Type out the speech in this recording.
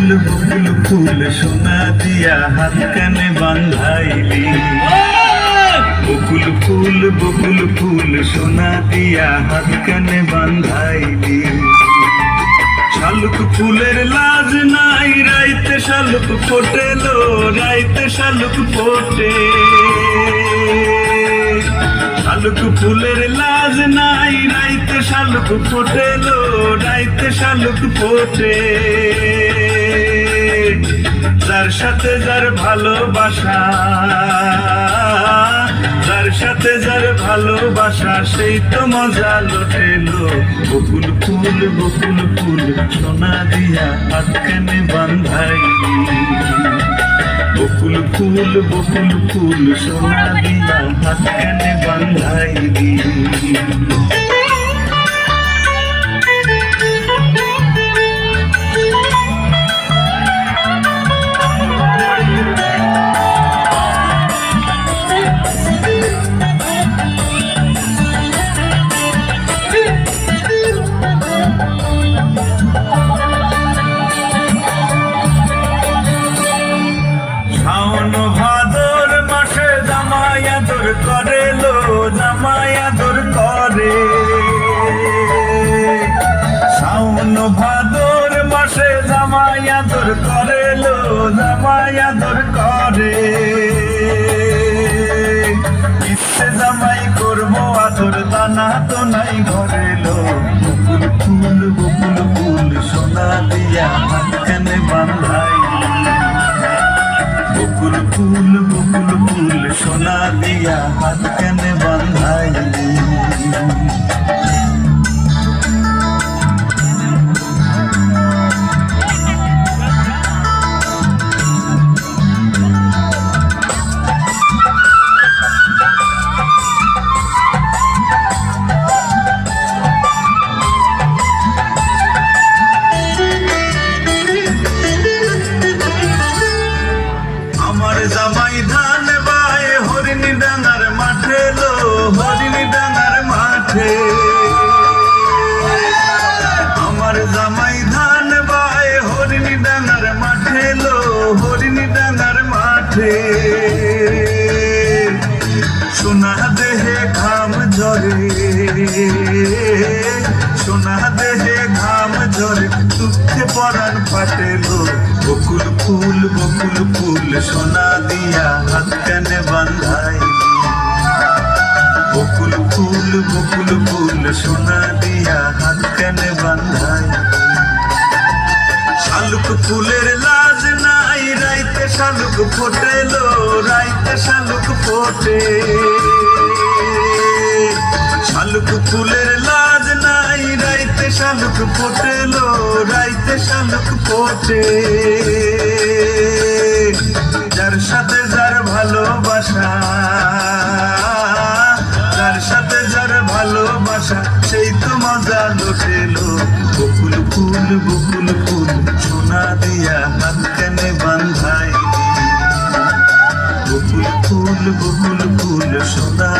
বকুল ফুল সোনা দিয়া হাত কানে বান্ধাইলি। বকুল ফুল সোনা দিয়া হাত কানে বান্ধাইলি। শালুক ফুলের লাজ নাই রাইতে শালুক ফোটেলো, রাইতে শালুক ফোটে। শালুক ফুলের লাজ নাই রাইতে শালুক ফোটেলো, রাইতে শালুক ফোটে। যার সাথে যার ভালোবাসা, যার সাথে যার ভালোবাসা সেই তো মজা লুটেলো। বকুল ফুল সোনা দিয়া হাত কানে বান্ধাইলি। বকুল ফুল সোনা দিয়া হাত কানে বান্ধাইলি। শাওন ভাদর মাসে জামাই আদর করে লো, জামাই আদর করে। শাওন ভাদর মাসে জামাই আদর করে লো, জামাই আদর করে। ইচ্ছে জামাই করবো আদর দানা তো নাই ঘরে লো। বকুল ফুল সোনা দিয়া হাত কানে বান্ধাইলি। বকুল ফুল সোনা দিয়া হাত কানে বান্ধাইলি। জামাই ধান বায় হরিণী ডাঙার মাঠে লো, হরিণী ডাঙার মাঠে। আমার জামাই ধান বায় হরিণী ডাঙার মাঠে লো, হরিণী ডাঙার মাঠে। সোনা দেহে ঘাম ঝরে, সোনা দেহে ঘাম ঝরে, দুঃখে পরাণ ফাটেলো। বকুল ফুল সোনা দিয়া হাত কানে বান্ধাইলি। বকুল ফুল সোনা দিয়া হাত কানে বান্ধাইলি। শালুক ফুলের লাজ নাই রাইতে শালুক ফোটেলো, রাইতে শালুক ফোটে। শালুক ফুলের লাজ নাই রাইতে শালুক ফোটেলো, রাইতে শালুক ফোটে। যার সাথে যার ভালোবাসা, যার সাথে যার ভালোবাসা সেই তো মজা লুটেলো। বকুল ফুল সোনা দিয়া হাত কানে বান্ধাইলি। বকুল ফুল সোনা